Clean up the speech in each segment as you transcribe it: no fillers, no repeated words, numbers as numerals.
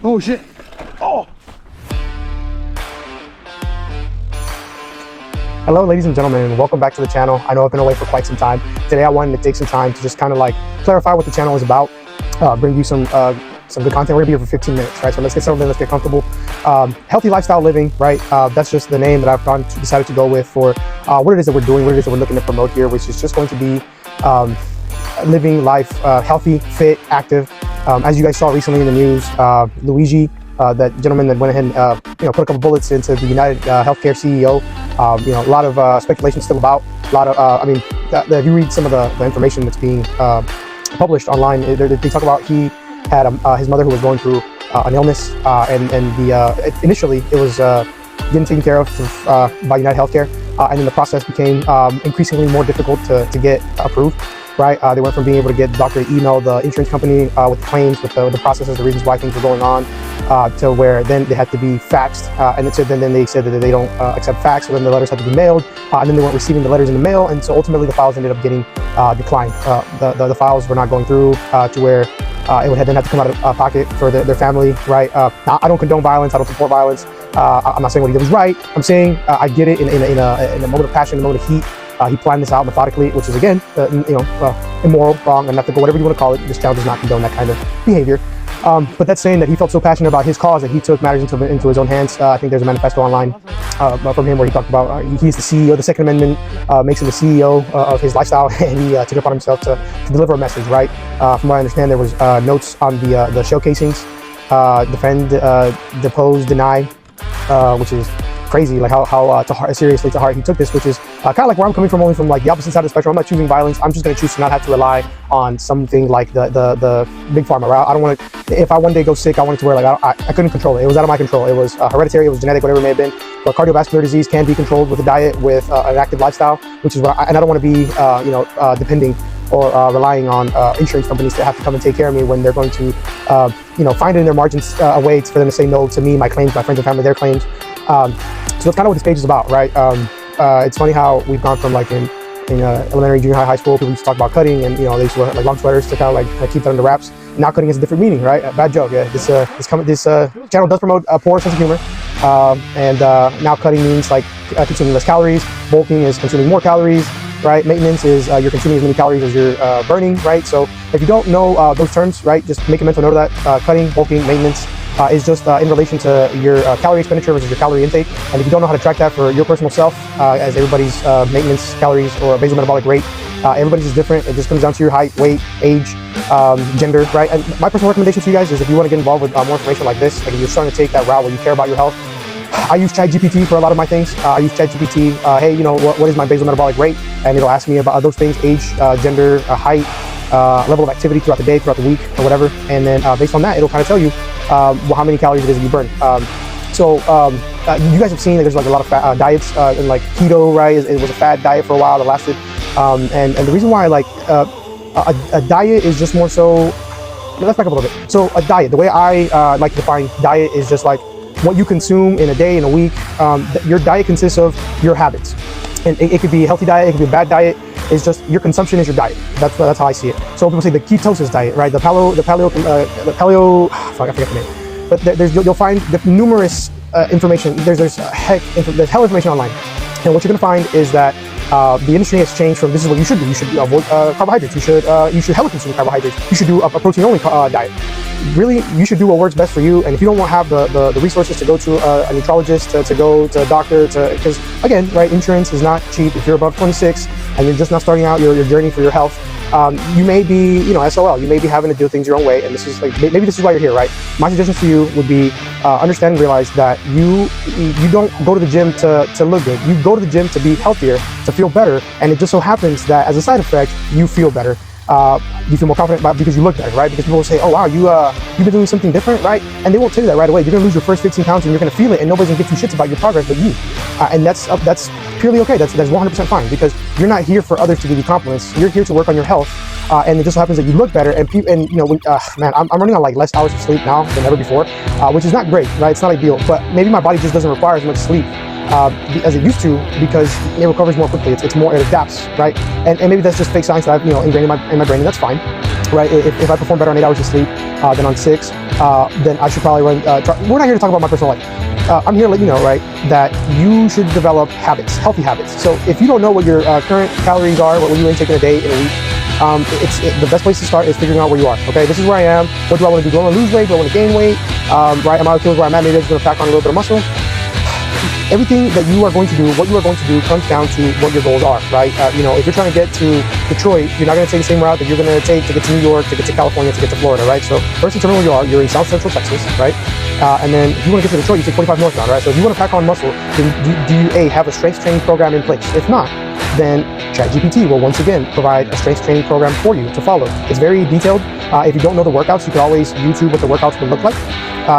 Oh shit. Oh. Hello ladies and gentlemen, welcome back to the channel. I know I've been away for quite some time. Today I wanted to take some time to just kind of like clarify what the channel is about, bring you some good content. We're gonna be here for 15 minutes, right? So let's get settled in, let's get comfortable. Healthy lifestyle living, right? That's just the name that I've decided to go with for what it is that we're doing, what it is that we're looking to promote here, which is just going to be living life healthy, fit, active. As you guys saw recently in the news, Luigi, that gentleman that went ahead and put a couple bullets into the United Healthcare CEO. A lot of speculation still about. A lot of, if you read some of the information that's being published online, they talk about he had his mother who was going through an illness, and initially it was getting taken care of by United Healthcare, and then the process became increasingly more difficult to get approved. Right, they went from being able to get the doctor to email the insurance company with the claims, with the processes, the reasons why things were going on, to where then they had to be faxed, and then they said that they don't accept fax, so then the letters had to be mailed, and then they weren't receiving the letters in the mail, and so ultimately the files ended up getting declined. The files were not going through to where it would then have to come out of pocket for their family. Right, I don't condone violence, I don't support violence. I'm not saying what he did was right. I'm saying I get it in a moment of passion, a moment of heat. He planned this out methodically, which is again, immoral, wrong, and ethical, whatever you want to call it. This channel does not condone that kind of behavior. But that's saying that he felt so passionate about his cause that he took matters into his own hands. I think there's a manifesto online from him where he talked about he's the CEO. The Second Amendment makes him the CEO of his lifestyle, and he took it upon himself to deliver a message. Right. From what I understand, there was notes on the showcasings, defend, depose, deny, which is crazy, like how seriously to heart he took this, which is kind of like where I'm coming from, only from like the opposite side of the spectrum. I'm not choosing violence. I'm just going to choose to not have to rely on something like the big pharma. Right? I don't want to. If I one day go sick, I wanted to where like I couldn't control it. It was out of my control. It was hereditary. It was genetic, whatever it may have been. But cardiovascular disease can be controlled with a diet, with an active lifestyle, which is what and I don't want to be depending or relying on insurance companies to have to come and take care of me when they're going to find in their margins a way for them to say no to me, my claims, my friends and family, their claims. So that's kind of what this page is about, right? It's funny how we've gone from like in elementary, junior high, high school, people used to talk about cutting, and they used to wear like long sweaters to kind of like keep that under wraps. Now cutting has a different meaning, right? Bad joke. Yeah, this channel does promote a poor sense of humor, and now cutting means like consuming less calories. Bulking is consuming more calories, right? Maintenance is you're consuming as many calories as you're burning, right? So if you don't know those terms, right, just make a mental note of that. Cutting, bulking, maintenance is just in relation to your calorie expenditure versus your calorie intake. And if you don't know how to track that for your personal self, as everybody's maintenance calories or basal metabolic rate, everybody's is different. It just comes down to your height, weight, age, gender, right? And my personal recommendation to you guys is if you want to get involved with more information like this, like if you're starting to take that route where you care about your health, I use ChatGPT for a lot of my things. I use ChatGPT, hey, what is my basal metabolic rate? And it'll ask me about those things, age, gender, height, level of activity throughout the day, throughout the week, or whatever. And then based on that, it'll kind of tell you how many calories it is that you burn. You guys have seen that there's like a lot of fat, diets, and like keto, right? It was a fad diet for a while that lasted. And the reason why like a diet is just more so, let's back up a little bit. So a diet, the way I like to define diet is just like what you consume in a day, in a week. Your diet consists of your habits. And it could be a healthy diet, it could be a bad diet. It's just your consumption is your diet. That's how I see it. So people say the ketosis diet, right? The paleo, I forget the name. But you'll find the numerous information. There's hell information online. And what you're gonna find is that the industry has changed from this is what you should do. You should avoid carbohydrates. You should hella consume carbohydrates. You should do a protein-only diet. Really, you should do what works best for you. And if you don't have the resources to go to a nutrologist, to go to a doctor, because again, right, insurance is not cheap. If you're above 26 and you're just not starting out your journey for your health, you may be, SOL. You may be having to do things your own way, and this is like maybe this is why you're here, right? My suggestion to you would be understand and realize that you don't go to the gym to look good. You go to the gym to be healthier, to feel better, and it just so happens that as a side effect, you feel better. You feel more confident because you look better, right? Because people will say, oh wow, you've been doing something different, right? And they won't tell you that right away. You're gonna lose your first 15 pounds and you're gonna feel it, and nobody's gonna give two shits about your progress but you. And that's purely okay. That's 100% fine, because you're not here for others to give you compliments. You're here to work on your health, and it just so happens that you look better. And man, I'm running on like less hours of sleep now than ever before, which is not great, right? It's not ideal, but maybe my body just doesn't require as much sleep as it used to, because it recovers more quickly. It's more, it adapts, right? And maybe that's just fake science that I've ingrained in my brain, and that's fine, right? If I perform better on 8 hours of sleep than on 6, then I should probably run. We're not here to talk about my personal life. I'm here to let you know, right, that you should develop habits, healthy habits. So if you don't know what your current calories are, what you intake in a day, in a week, the best place to start is figuring out where you are. Okay, this is where I am. What do I want to do? Do I want to lose weight? Do I want to gain weight? Right, am I okay with where I'm at? Maybe I'm just going to pack on a little bit of muscle. Everything that you are going to do, what you are going to do, comes down to what your goals are, right? If you're trying to get to Detroit, you're not going to take the same route that you're going to take to get to New York, to get to California, to get to Florida, right? So first determine where you are. You're in South Central Texas, right? And then if you want to get to Detroit, you take 45 northbound, right? So if you want to pack on muscle, then do you have a strength training program in place? If not, then ChatGPT will once again provide a strength training program for you to follow. It's very detailed. If you don't know the workouts, you can always YouTube what the workouts would look like.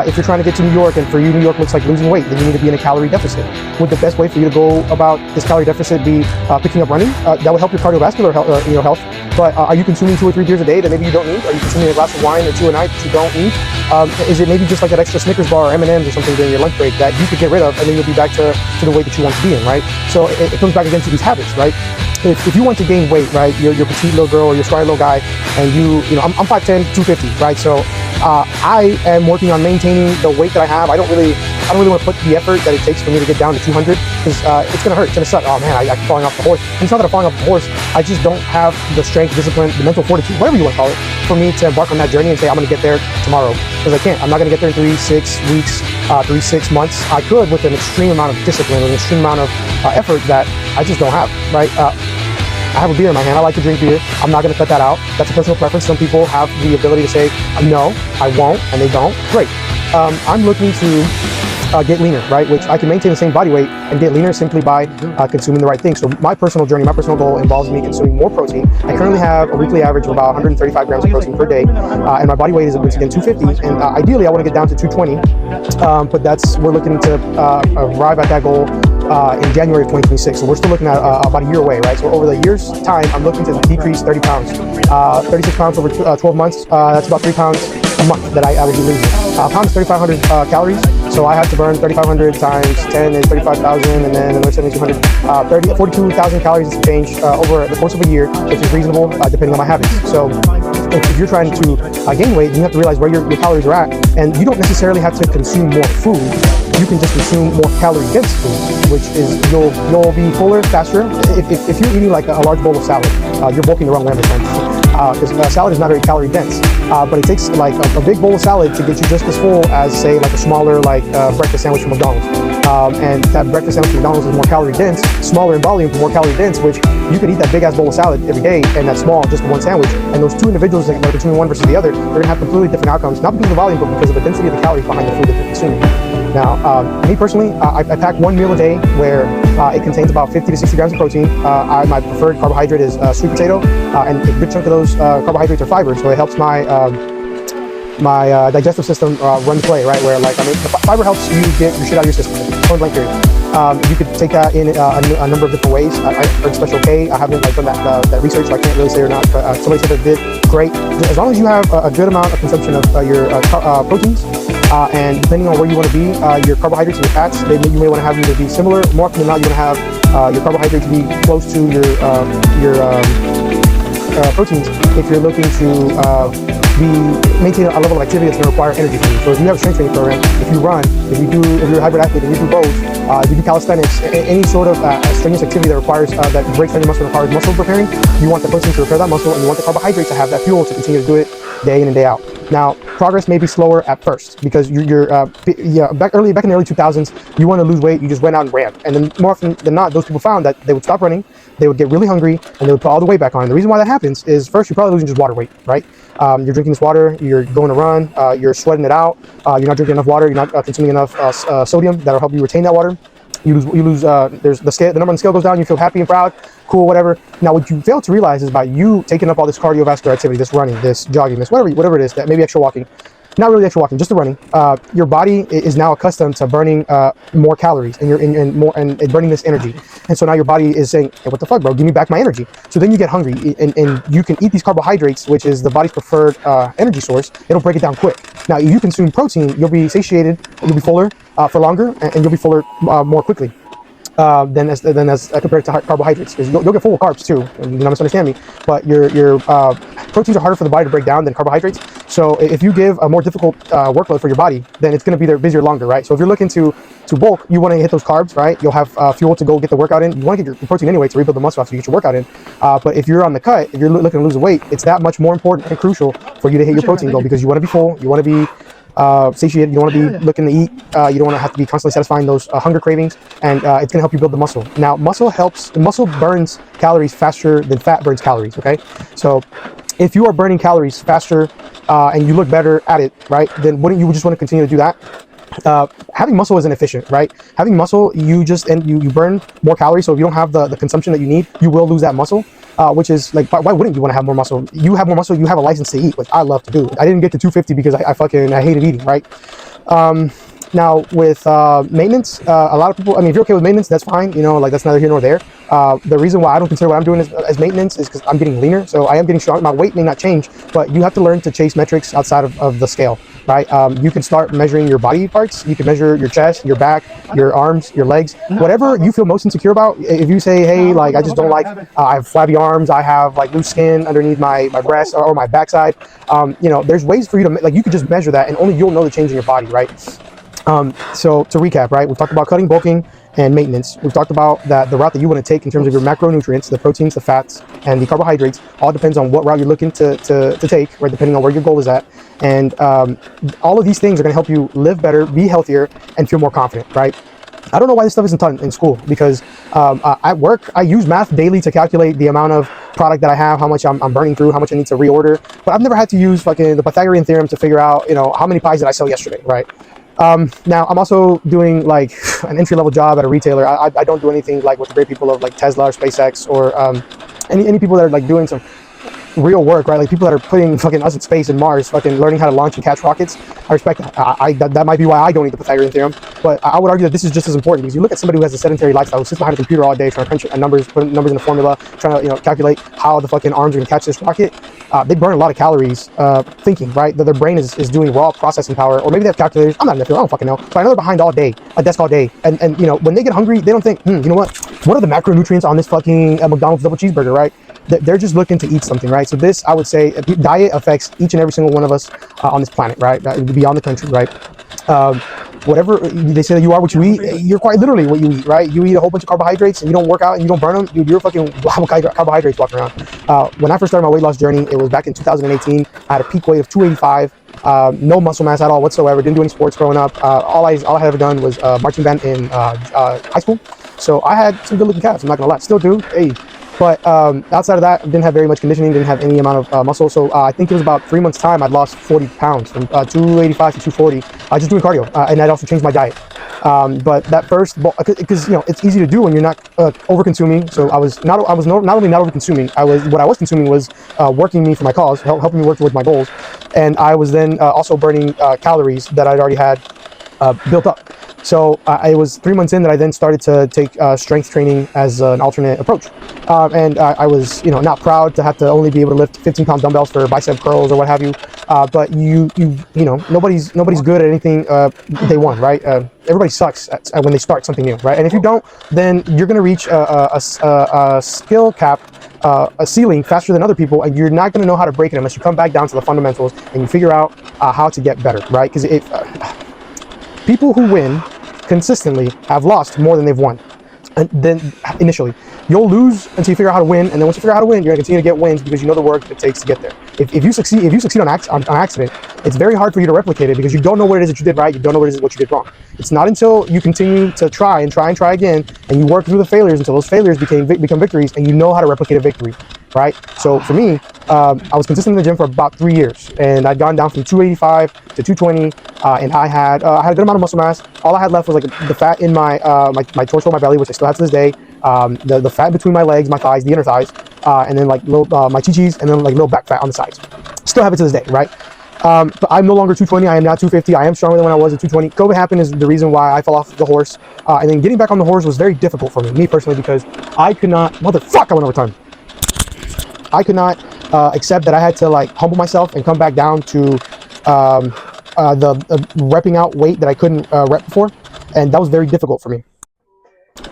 If you're trying to get to New York, and for you New York looks like losing weight, then you need to be in a calorie deficit. Would the best way for you to go about this calorie deficit be picking up running? That would help your cardiovascular health. But are you consuming 2 or 3 beers a day that maybe you don't need? Are you consuming a glass of wine or 2 a night that you don't need? Is it maybe just like that extra Snickers bar or M&Ms or something during your lunch break that you could get rid of, and then you'll be back to the weight that you want to be in, right? So it comes back again to these habits, right? If you want to gain weight, right, you're petite little girl or you're scrawny little guy, and I'm 5'10", 250, right? So I am working on maintaining the weight that I have. I don't really want to put the effort that it takes for me to get down to 200, because it's gonna hurt, it's gonna suck. Oh man, I'm falling off the horse. And it's not that I'm falling off the horse, I just don't have the strength, discipline, the mental fortitude, whatever you want to call it, for me to embark on that journey and say I'm gonna get there tomorrow, because I can't. I'm not gonna get there in 3, 6 weeks, 3, 6 months. I could with an extreme amount of discipline, with an extreme amount of effort that I just don't have, right? I have a beer in my hand. I like to drink beer. I'm not going to cut that out. That's a personal preference. Some people have the ability to say, no, I won't, and they don't. Great. I'm looking to get leaner, right? Which I can maintain the same body weight and get leaner simply by consuming the right things. So my personal journey, my personal goal involves me consuming more protein. I currently have a weekly average of about 135 grams of protein per day, and my body weight is once again 250. And ideally, I want to get down to 220, but we're looking to arrive at that goal in January of 2026. So we're still looking at about a year away, right? So over the year's time, I'm looking to decrease 30 pounds, 36 pounds over 12 months. That's about 3 pounds a month that I would be losing. A pound is 3,500 calories. So I have to burn 3,500 times 10 is 35,000, and then another 7,200, 42,000 calories is change over the course of a year, which is reasonable depending on my habits. So if you're trying to gain weight, you have to realize where your calories are at, and you don't necessarily have to consume more food. You can just consume more calorie-dense food, which is you'll be fuller faster. If you're eating like a large bowl of salad, you're bulking the wrong way, my friend. Because salad is not very calorie dense, but it takes like a big bowl of salad to get you just as full as, say, like a smaller breakfast sandwich from McDonald's. And that breakfast sandwich from McDonald's is more calorie dense, smaller in volume, but more calorie dense, which you could eat that big ass bowl of salad every day and that small, just one sandwich. And those two individuals that are consuming one versus the other, they're gonna have completely different outcomes, not because of the volume, but because of the density of the calories behind the food that they're consuming. Now, me personally, I pack 1 meal a day where it contains about 50 to 60 grams of protein. My preferred carbohydrate is sweet potato, and a good chunk of those carbohydrates are fiber, so it helps my digestive system run the play, right? Where the fiber helps you get your shit out of your system, point blank period. You could take that in a number of different ways. I've heard Special K. I haven't done that research, so I can't really say or not, but somebody said that did great. As long as you have a good amount of consumption of your proteins, and depending on where you want to be, your carbohydrates and your fats, you may want to have them to be similar. More often than not, you're going to have your carbohydrates be close to your proteins if you're looking to maintain a level of activity that's going to require energy from you. So if you have a strength training program, if you run, if you're a hybrid athlete, if you do both, if you do calisthenics, any sort of strenuous activity that requires that breaks down your muscle and requires muscle repairing, you want the protein to repair that muscle, and you want the carbohydrates to have that fuel to continue to do it day in and day out. Now, progress may be slower at first because back in the early 2000s, you want to lose weight, you just went out and ran. And then more often than not, those people found that they would stop running, they would get really hungry, and they would put all the weight back on. And the reason why that happens is, first, you're probably losing just water weight, right? You're drinking this water, you're going to run, you're sweating it out, you're not drinking enough water, you're not consuming enough sodium that'll help you retain that water. You lose there's the number on the scale goes down, you feel happy and proud, cool, whatever. Now, what you fail to realize is by you taking up all this cardiovascular activity, this running, this jogging, this whatever it is, that maybe extra walking, not really extra walking, just the running, your body is now accustomed to burning more calories and burning this energy. And so now your body is saying, hey, what the fuck, bro? Give me back my energy. So then you get hungry, and you can eat these carbohydrates, which is the body's preferred energy source. It'll break it down quick. Now, if you consume protein, you'll be satiated, you'll be fuller for longer, and you'll be fuller more quickly. than as compared to carbohydrates, because you'll get full of carbs too. And, misunderstand me, but your proteins are harder for the body to break down than carbohydrates. So if you give a more difficult workload for your body, then it's going to be there busier longer, right? So if you're looking to bulk, you want to hit those carbs, right? You'll have fuel to go get the workout in. You want to get your protein anyway to rebuild the muscle after you get your workout in. But if you're on the cut, if you're looking to lose weight, it's that much more important and crucial for you to hit your protein goal, because you want to be full, you want to be satiated, you don't want to be looking to eat, you don't want to have to be constantly satisfying those hunger cravings, and it's going to help you build the muscle. Now, muscle burns calories faster than fat burns calories, okay? So if you are burning calories faster and you look better at it, right, then wouldn't you just want to continue to do that? Having muscle isn't efficient, right? Having muscle, you burn more calories, so if you don't have the consumption that you need, you will lose that muscle. Which is like, why wouldn't you want to have more muscle? You have more muscle, you have a license to eat, which I love to do. I didn't get to 250 because I hated eating, right? Now with maintenance, a lot of people, if you're okay with maintenance, that's fine, like that's neither here nor there. The reason why I don't consider what I'm doing as maintenance is because I'm getting leaner, so I am getting strong. My weight may not change, but you have to learn to chase metrics outside of the scale, right? You can start measuring your body parts. You can measure your chest, your back, your arms, your legs, whatever you feel most insecure about. If you say, hey, like I just don't like, I have flabby arms, I have like loose skin underneath my breast or my backside, there's ways for you to, like, you could just measure that and only you'll know the change in your body, right? So to recap, right, we've talked about cutting, bulking, and maintenance. We've talked about the route that you want to take in terms of your macronutrients, the proteins, the fats, and the carbohydrates. All depends on what route you're looking to take, right, depending on where your goal is at. And all of these things are going to help you live better, be healthier, and feel more confident, right? I don't know why this stuff isn't taught in school, because at work, I use math daily to calculate the amount of product that I have, how much I'm burning through, how much I need to reorder. But I've never had to use fucking the Pythagorean theorem to figure out, how many pies did I sell yesterday, right? Now I'm also doing like an entry-level job at a retailer. I don't do anything like with the great people of like Tesla or SpaceX or any people that are like doing some real work, right? Like people that are putting fucking us in space and Mars, fucking learning how to launch and catch rockets. I respect that. That might be why I don't need the Pythagorean theorem, but I would argue that this is just as important, because you look at somebody who has a sedentary lifestyle, who sits behind a computer all day trying to crunch numbers, put numbers in a formula, trying to calculate how the fucking arms are gonna catch this rocket. They burn a lot of calories thinking, right? That their brain is doing raw processing power, or maybe they have calculators. I'm not in the field, I don't fucking know. But I know they're behind all day, a desk all day, and when they get hungry, they don't think, what are the macronutrients on this fucking McDonald's double cheeseburger, right? They're just looking to eat something, right? So this, I would say, diet affects each and every single one of us on this planet, right? Beyond the country, right? Whatever they say that you are what you eat, you're quite literally what you eat, right? You eat a whole bunch of carbohydrates and you don't work out and you don't burn them, dude, you're fucking carbohydrates walking around. When I first started my weight loss journey, it was back in 2018. I had a peak weight of 285, no muscle mass at all whatsoever, didn't do any sports growing up. All I had ever done was marching band in high school. So I had some good looking calves, I'm not gonna lie, still do, hey. But outside of that, didn't have very much conditioning, didn't have any amount of muscle. So I think it was about 3 months time, I'd lost 40 pounds from 285 to 240, just doing cardio. And I'd also changed my diet. But that first, because it's easy to do when you're not over-consuming. So I was not only not over-consuming, what I was consuming was working me for my cause, helping me work towards my goals. And I was then also burning calories that I'd already had built up. So it was 3 months in that I then started to take strength training as an alternate approach. And I was, not proud to have to only be able to lift 15-pound dumbbells for bicep curls or what have you. But nobody's good at anything day one, right? Everybody sucks at when they start something new, right? And if you don't, then you're going to reach a skill cap, a ceiling faster than other people, and you're not going to know how to break it unless you come back down to the fundamentals and you figure out how to get better, right? Because if people who win consistently have lost more than they've won. And then initially, you'll lose until you figure out how to win, and then once you figure out how to win, you're gonna continue to get wins because you know the work it takes to get there. If you succeed on accident, it's very hard for you to replicate it because you don't know what it is that you did right, you don't know what you did wrong. It's not until you continue to try again, and you work through the failures until those failures become victories, and you know how to replicate a victory, right? So for me, I was consistent in the gym for about 3 years, and I'd gone down from 285 to 220, and I had a good amount of muscle mass. All I had left was like the fat in my torso, my belly, which I still have to this day. The fat between my legs, my thighs, the inner thighs, and then like little my chi-chis, and then like little back fat on the sides. Still have it to this day, right? But I'm no longer 220. I am now 250. I am stronger than when I was at 220. COVID happened is the reason why I fell off the horse, and then getting back on the horse was very difficult for me personally, because I could not. Motherfuck! I went over time. I could not accept that I had to like humble myself and come back down to the repping out weight that I couldn't rep before, and that was very difficult for me.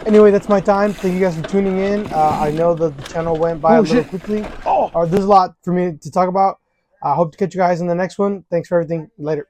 Anyway, that's my time. Thank you guys for tuning in. I know that the channel went by a little quickly. There's a lot for me to talk about. I hope to catch you guys in the next one. Thanks for everything. Later.